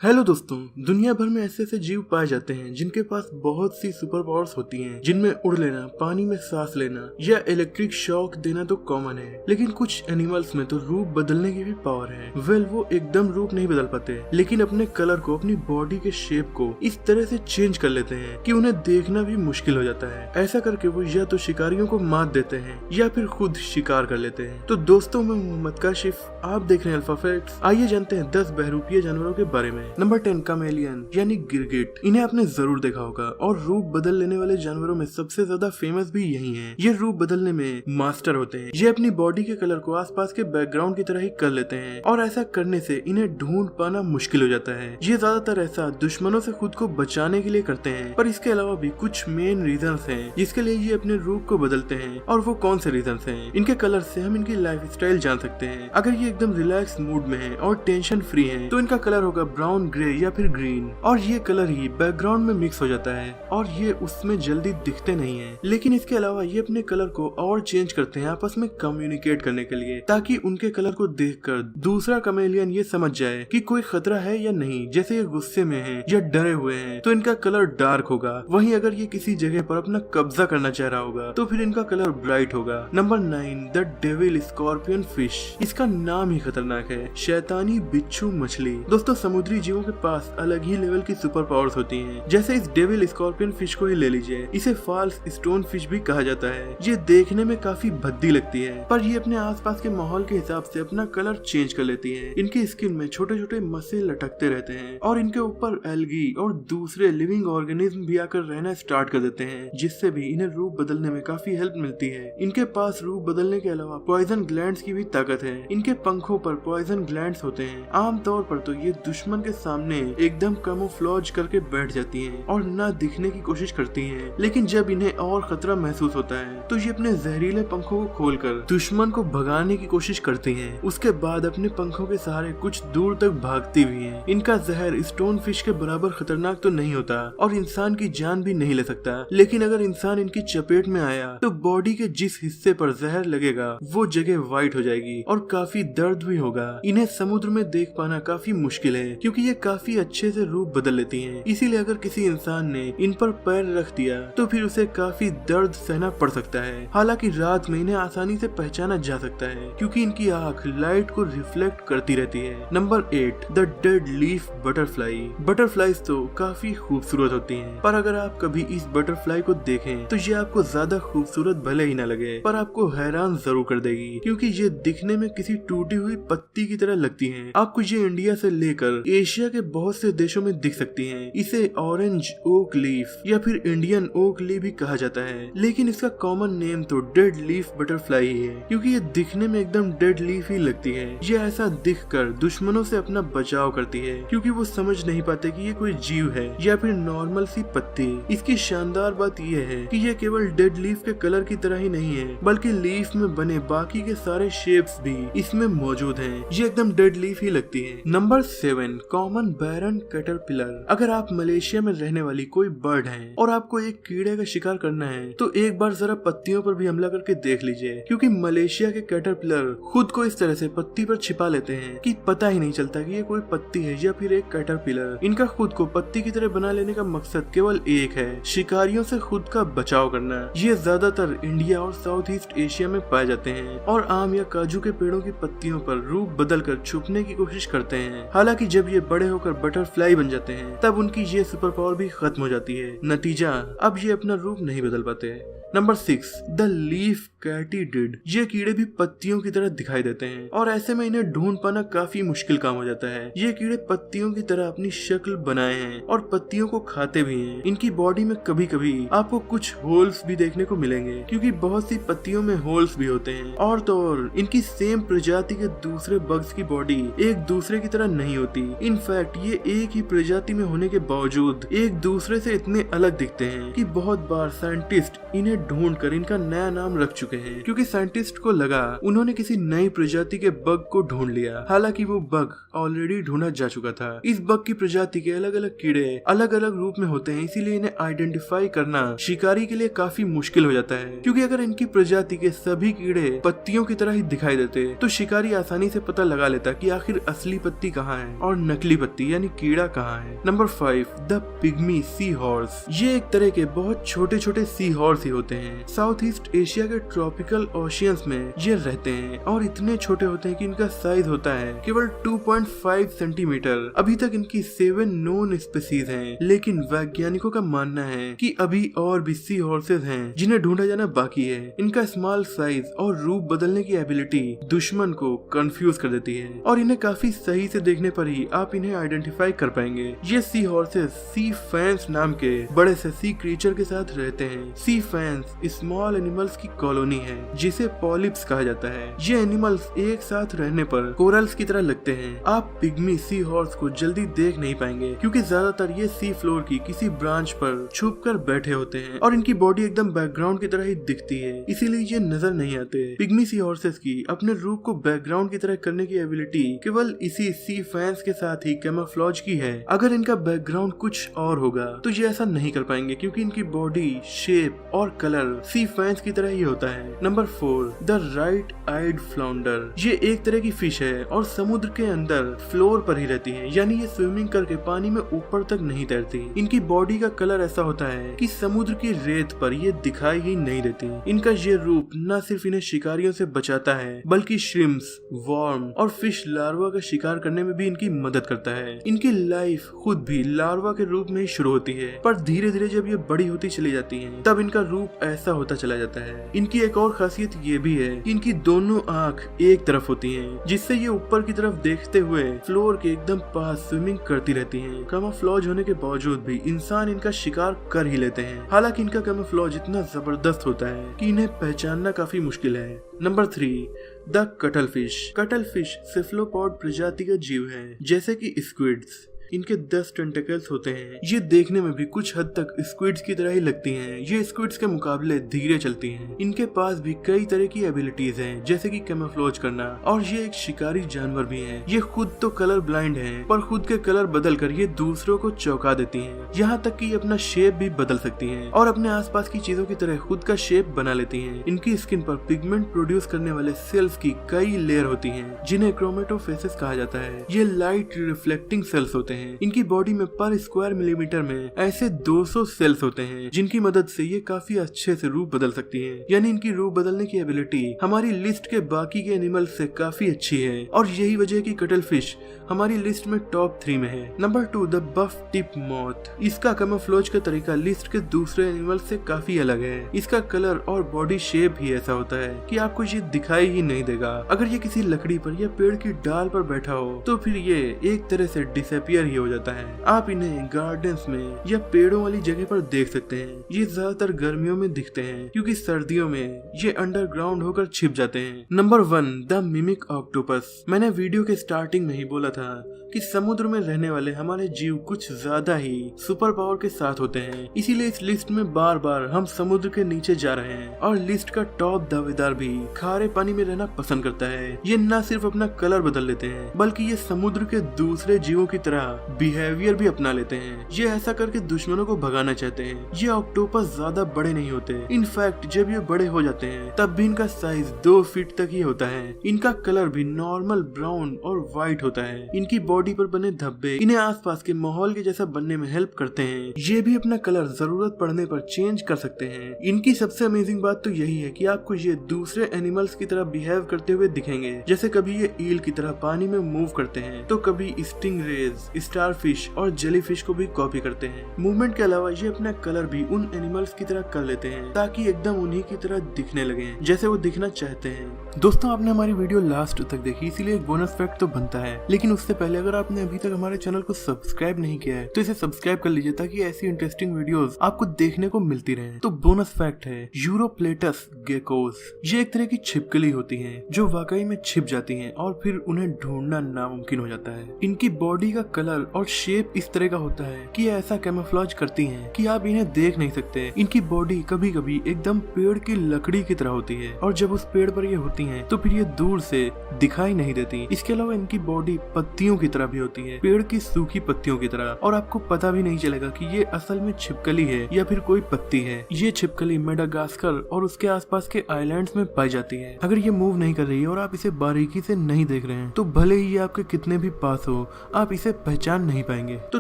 Hello दोस्तों, दुनिया भर में ऐसे ऐसे जीव पाए जाते हैं जिनके पास बहुत सी सुपर पावर्स होती हैं, जिनमें उड़ लेना, पानी में सांस लेना या इलेक्ट्रिक शॉक देना तो कॉमन है। लेकिन कुछ एनिमल्स में तो रूप बदलने की भी पावर है। वो एकदम रूप नहीं बदल पाते, लेकिन अपने कलर को, अपनी बॉडी के शेप को इस तरह से चेंज कर लेते हैं कि उन्हें देखना भी मुश्किल हो जाता है। ऐसा करके वो या तो शिकारियों को मात देते हैं या फिर खुद शिकार कर लेते हैं। तो दोस्तों, मैं मोहम्मद काशिफ, आप देख रहे हैं अल्फा फैक्ट्स। आइए जानते हैं 10 बहरूपीय जानवरों के बारे में। नंबर 10, कामेलियन यानी गिरगिट। इन्हें आपने जरूर देखा होगा और रूप बदल लेने वाले जानवरों में सबसे ज्यादा फेमस भी यही हैं। ये रूप बदलने में मास्टर होते हैं। ये अपनी बॉडी के कलर को आसपास के बैकग्राउंड की तरह ही कर लेते हैं और ऐसा करने से इन्हें ढूंढ पाना मुश्किल हो जाता है। ये ज्यादातर ऐसा दुश्मनों से खुद को बचाने के लिए करते हैं, पर इसके अलावा भी कुछ मेन रीजंस हैं जिसके लिए ये अपने रूप को बदलते हैं। और वो कौन से रीजंस हैं? इनके कलर से हम इनकी लाइफ स्टाइल जान सकते हैं। अगर ये एकदम रिलैक्स मूड में है और टेंशन फ्री है तो इनका कलर होगा ब्राउन, ग्रे या फिर ग्रीन, और ये कलर ही बैकग्राउंड में मिक्स हो जाता है और ये उसमें जल्दी दिखते नहीं है। लेकिन इसके अलावा ये अपने कलर को और चेंज करते हैं आपस में कम्युनिकेट करने के लिए, ताकि उनके कलर को देखकर दूसरा कमेलियन ये समझ जाए कि कोई खतरा है या नहीं। जैसे ये गुस्से में है या डरे हुए हैं तो इनका कलर डार्क होगा, वहीं अगर ये किसी जगह पर अपना कब्जा करना चाह रहा होगा तो फिर इनका कलर ब्राइट होगा। Number 9, the devil scorpion fish. इसका नाम ही खतरनाक है, शैतानी बिच्छू मछली। दोस्तों, समुद्री जीवों के पास अलग ही लेवल की सुपर पावर्स होती हैं। जैसे इस डेविल स्कॉर्पियन फिश को ही ले लीजिए। इसे फॉल्स स्टोन फिश भी कहा जाता है। ये देखने में काफी भद्दी लगती है, पर ये अपने आसपास के माहौल के हिसाब से अपना कलर चेंज कर लेती है। इनकी स्किन में छोटे छोटे मस्से लटकते रहते हैं और इनके ऊपर एल्गी और दूसरे लिविंग ऑर्गेनिज्म भी आकर रहना स्टार्ट कर देते हैं, जिससे भी इन्हें रूप बदलने में काफी हेल्प मिलती है। इनके पास रूप बदलने के अलावा पॉइजन ग्लैंड्स की भी ताकत है। इनके पंखों पर पॉइजन ग्लैंड्स होते हैं। आमतौर पर तो ये दुश्मन के सामने एकदम कैमोफ्लेज करके बैठ जाती हैं और ना दिखने की कोशिश करती हैं। लेकिन जब इन्हें और खतरा महसूस होता है तो ये अपने जहरीले पंखों को खोलकर दुश्मन को भगाने की कोशिश करती हैं। उसके बाद अपने पंखों के सहारे कुछ दूर तक भागती भी हैं। इनका जहर स्टोन फिश के बराबर खतरनाक तो नहीं होता और इंसान की जान भी नहीं ले सकता, लेकिन अगर इंसान इनकी चपेट में आया तो बॉडी के जिस हिस्से पर जहर लगेगा वो जगह व्हाइट हो जाएगी और काफी दर्द भी होगा। इन्हें समुद्र में देख पाना काफी मुश्किल है क्योंकि ये काफी अच्छे से रूप बदल लेती हैं। इसीलिए अगर किसी इंसान ने इन पर पैर रख दिया तो फिर उसे काफी दर्द सहना पड़ सकता है। हालांकि रात में इन्हें आसानी से पहचाना जा सकता है क्योंकि इनकी आंख लाइट को रिफ्लेक्ट करती रहती है। Number 8, the dead leaf butterfly. Butterflies तो काफी खूबसूरत होती हैं, पर अगर आप कभी इस बटरफ्लाई को देखें तो ये आपको ज्यादा खूबसूरत भले ही न लगे, पर आपको हैरान जरूर कर देगी क्योंकि ये दिखने में किसी टूटी हुई पत्ती की तरह लगती है। आपको ये इंडिया से लेकर एशिया के बहुत से देशों में दिख सकती हैं। इसे ऑरेंज ओक लीफ या फिर इंडियन ओक लीफ भी कहा जाता है, लेकिन इसका कॉमन नेम तो डेड लीफ बटरफ्लाई ही है क्योंकि ये दिखने में एकदम डेड लीफ ही लगती है। ये ऐसा दिखकर दुश्मनों से अपना बचाव करती है क्योंकि वो समझ नहीं पाते कि ये कोई जीव है या फिर नॉर्मल सी पत्ती। इसकी शानदार बात यह है कि ये केवल डेड लीफ के कलर की तरह ही नहीं है, बल्कि लीफ में बने बाकी के सारे शेप्स भी इसमें मौजूद हैं। ये एकदम डेड लीफ ही लगती है। नंबर 7, कॉमन बैरन कैटरपिलर। अगर आप मलेशिया में रहने वाली कोई बर्ड हैं और आपको एक कीड़े का शिकार करना है तो एक बार जरा पत्तियों पर भी हमला करके देख लीजिए, क्योंकि मलेशिया के कैटरपिलर खुद को इस तरह से पत्ती पर छिपा लेते हैं कि पता ही नहीं चलता कि ये कोई पत्ती है या फिर एक कैटरपिलर। इनका खुद को पत्ती की तरह बना लेने का मकसद केवल एक है, शिकारियों से खुद का बचाव करना। ये ज्यादातर इंडिया और साउथ ईस्ट एशिया में पाए जाते हैं और आम या काजू के पेड़ों की पत्तियों पर रूप बदल कर छुपने की कोशिश करते हैं। हालांकि जब ये बड़े होकर बटरफ्लाई बन जाते हैं तब उनकी ये सुपर पावर भी खत्म हो जाती है। नतीजा, अब ये अपना रूप नहीं बदल पाते। Number 6, the leaf katydid. ये कीड़े भी पत्तियों की तरह दिखाई देते हैं और ऐसे में इन्हें ढूंढ पाना काफी मुश्किल काम हो जाता है। ये कीड़े पत्तियों की तरह अपनी शक्ल बनाए हैं और पत्तियों को खाते भी हैं। इनकी बॉडी में कभी कभी आपको कुछ होल्स भी देखने को मिलेंगे क्योंकि बहुत सी पत्तियों में होल्स भी होते हैं। और तो और इनकी सेम प्रजाति के दूसरे बग्स की बॉडी एक दूसरे की तरह नहीं होती। इनफैक्ट ये एक ही प्रजाति में होने के बावजूद एक दूसरे से इतने अलग दिखते हैं कि बहुत बार साइंटिस्ट इन्हें ढूंढ कर इनका नया नाम रख चुके हैं, क्योंकि साइंटिस्ट को लगा उन्होंने किसी नई प्रजाति के बग को ढूंढ लिया। हालांकि वो बग ऑलरेडी ढूंढा जा चुका था। इस बग की प्रजाति के अलग अलग कीड़े अलग अलग रूप में होते हैं, इसीलिए इन्हें आइडेंटिफाई करना शिकारी के लिए काफी मुश्किल हो जाता है, क्योंकि अगर इनकी प्रजाति के सभी कीड़े पत्तियों की तरह ही दिखाई देते तो शिकारी आसानी से पता लगा लेता कि आखिर असली पत्ती कहाँ है और नकली पत्ती यानी कीड़ा कहाँ है। Number 5, the pygmy sea horse. ये एक तरह के बहुत छोटे छोटे सी हॉर्स ही होते हैं। साउथ ईस्ट एशिया के ट्रॉपिकल ओशियंस में ये रहते हैं और इतने छोटे होते हैं कि इनका साइज होता है केवल 2.5 सेंटीमीटर। अभी तक इनकी 7 नोन स्पीसीज हैं, लेकिन वैज्ञानिकों का मानना है कि अभी और भी सी हॉर्सेस हैं जिन्हें ढूंढा जाना बाकी है। इनका स्मॉल साइज और रूप बदलने की एबिलिटी दुश्मन को कंफ्यूज कर देती है और इन्हें काफी सही से देखने पर ही आप इन्हें आइडेंटिफाई कर पाएंगे। ये सी हॉर्सेस सी फैंस नाम के बड़े से सी क्रीचर के साथ रहते हैं। सी फैंस स्मॉल एनिमल्स की कॉलोनी है जिसे पॉलिप्स कहा जाता है। ये एनिमल्स एक साथ रहने पर कोरल्स की तरह लगते हैं। आप पिग्मी सी हॉर्स को जल्दी देख नहीं पाएंगे क्योंकि ज्यादातर ये सी फ्लोर की किसी ब्रांच पर छुप कर बैठे होते हैं और इनकी बॉडी एकदम बैकग्राउंड की तरह ही दिखती है, इसीलिए ये नजर नहीं आते। पिग्मी सी हॉर्सेस की अपने रूप को बैकग्राउंड की तरह करने की एबिलिटी केवल इसी सी फैंस के साथ ही कैमोफ्लेज की है। अगर इनका बैकग्राउंड कुछ और होगा तो ये ऐसा नहीं कर पाएंगे क्योंकि इनकी बॉडी शेप और कलर सी फैंस की तरह ही होता है। Number 4, the right eyed flounder. ये एक तरह की फिश है और समुद्र के अंदर फ्लोर पर ही रहती है, यानी ये स्विमिंग करके पानी में ऊपर तक नहीं तैरती। इनकी बॉडी का कलर ऐसा होता है कि समुद्र की रेत पर ये दिखाई ही नहीं देती। इनका ये रूप न सिर्फ इन्हें शिकारियों से बचाता है बल्कि श्रिम्प्स, वॉर्म और फिश लार्वा का शिकार करने में भी इनकी मदद करता है। इनकी लाइफ खुद भी लार्वा के रूप में ही शुरू होती है, पर धीरे धीरे जब ये बड़ी होती चली जाती है तब इनका रूप ऐसा होता चला जाता है। इनकी एक और खासियत ये भी है कि इनकी दोनों आँख एक तरफ होती हैं, जिससे ये ऊपर की तरफ देखते हुए फ्लोर के एकदम पास स्विमिंग करती रहती हैं। कैमोफ्लेज होने के बावजूद भी इंसान इनका शिकार कर ही लेते हैं। हालांकि इनका कैमोफ्लेज इतना जबरदस्त होता है कि इन्हें पहचानना काफी मुश्किल है। Number 3, the cuttle fish. Cuttle fish cephalopod प्रजाति का जीव है, जैसे कि स्क्विड्स। इनके 10 टेंटेकल्स होते हैं। ये देखने में भी कुछ हद तक स्क्विड्स की तरह ही लगती हैं। ये स्क्विड्स के मुकाबले धीरे चलती हैं। इनके पास भी कई तरह की एबिलिटीज हैं, जैसे कि कैमोफ्लेज करना, और ये एक शिकारी जानवर भी हैं। ये खुद तो कलर ब्लाइंड हैं, पर खुद के कलर बदल कर ये दूसरों को चौंका देती हैं। यहाँ तक कि ये अपना शेप भी बदल सकती हैं और अपने आसपास की चीजों की तरह खुद का शेप बना लेती हैं। इनकी स्किन पर पिगमेंट प्रोड्यूस करने वाले सेल्स की कई लेयर होती हैं, जिन्हें क्रोमेटोफेसिस कहा जाता है। ये लाइट रिफ्लेक्टिंग सेल्स होते हैं। इनकी बॉडी में पर स्क्वायर मिलीमीटर में ऐसे 200 सेल्स होते हैं, जिनकी मदद से ये काफी अच्छे से रूप बदल सकती हैं। यानी इनकी रूप बदलने की एबिलिटी हमारी लिस्ट के बाकी के एनिमल से काफी अच्छी है और यही वजह की कटल फिश हमारी लिस्ट में टॉप 3 में है। Number 2, the buff tip moth. इसका कैमोफ्लेज का तरीका लिस्ट के दूसरे एनिमल से काफी अलग है। इसका कलर और बॉडी शेप ही ऐसा होता है कि आपको ये दिखाई ही नहीं देगा। अगर ये किसी लकड़ी पर या पेड़ की डाल पर बैठा हो तो फिर ये एक तरह से डिसअपियर हो जाता है। आप इन्हें गार्डन्स में या पेड़ों वाली जगह पर देख सकते हैं। ये ज्यादातर गर्मियों में दिखते हैं क्योंकि सर्दियों में ये अंडरग्राउंड होकर छिप जाते हैं। Number 1, the mimic octopus. मैंने वीडियो के स्टार्टिंग में ही बोला था कि समुद्र में रहने वाले हमारे जीव कुछ ज्यादा ही सुपर पावर के साथ होते हैं, इसीलिए इस लिस्ट में बार बार हम समुद्र के नीचे जा रहे हैं। और लिस्ट का टॉप दावेदार भी खारे पानी में रहना पसंद करता है। ये न सिर्फ अपना कलर बदल लेते हैं बल्कि ये समुद्र के दूसरे जीवों की तरह बिहेवियर भी अपना लेते हैं। ये ऐसा करके दुश्मनों को भगाना चाहते हैं। ये ऑक्टोपस ज्यादा बड़े नहीं होते। इनफैक्ट जब ये बड़े हो जाते हैं तब भी इनका साइज 2 फीट तक ही होता है। इनका कलर भी नॉर्मल ब्राउन और व्हाइट होता है। इनकी बॉडी पर बने धब्बे इन्हें आसपास के माहौल के जैसा बनने में हेल्प करते हैं। ये भी अपना कलर जरूरत पड़ने पर चेंज कर सकते हैं। इनकी सबसे अमेजिंग बात तो यही है कि आपको ये दूसरे एनिमल्स की तरह बिहेव करते हुए दिखेंगे। जैसे कभी ये ईल की तरह पानी में मूव करते हैं तो कभी स्टिंगरेज, स्टारफिश और जेलीफिश को भी कॉपी करते हैं। मूवमेंट के अलावा ये अपना कलर भी उन एनिमल्स की तरह कर लेते हैं ताकि एकदम उन्हीं की तरह दिखने लगे जैसे वो दिखना चाहते हैं। दोस्तों, आपने हमारी वीडियो लास्ट तक देखी, इसीलिए एक बोनस फैक्ट तो बनता है, लेकिन उससे पहले अगर अगर आपने अभी तक हमारे चैनल को सब्सक्राइब नहीं किया है तो इसे सब्सक्राइब कर लीजिए ताकि ऐसी इंटरेस्टिंग वीडियोस आपको देखने को मिलती रहे। तो बोनस फैक्ट है, यूरोप्लेटस गेकोस ये एक तरह की छिपकली होती हैं जो वाकई में छिप जाती हैं और फिर उन्हें ढूंढना नामुमकिन हो जाता है। इनकी बॉडी का कलर और शेप इस तरह का होता है कि ऐसा कैमोफ्लेज करती हैं कि आप इन्हें देख नहीं सकते। इनकी बॉडी कभी कभी एकदम पेड़ की लकड़ी की तरह होती है और जब उस पेड़ पर ये होती हैं तो फिर ये दूर से दिखाई नहीं देती। इसके अलावा इनकी बॉडी पत्तियों की तरह भी होती है, पेड़ की सूखी पत्तियों की तरह, और आपको पता भी नहीं चलेगा कि ये असल में छिपकली है या फिर कोई पत्ती है। ये छिपकली मेडागास्कर और उसके आसपास के आइलैंड्स में पाई जाती है। अगर ये मूव नहीं कर रही है और आप इसे बारीकी से नहीं देख रहे हैं तो भले ही ये आपके कितने भी पास हो आप इसे पहचान नहीं पाएंगे। तो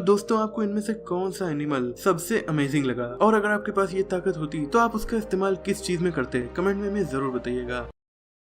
दोस्तों, आपको इनमें से कौन सा एनिमल सबसे अमेजिंग लगा, और अगर आपके पास ये ताकत होती तो आप उसका इस्तेमाल किस चीज में करते, कमेंट में हमें जरूर बताइएगा।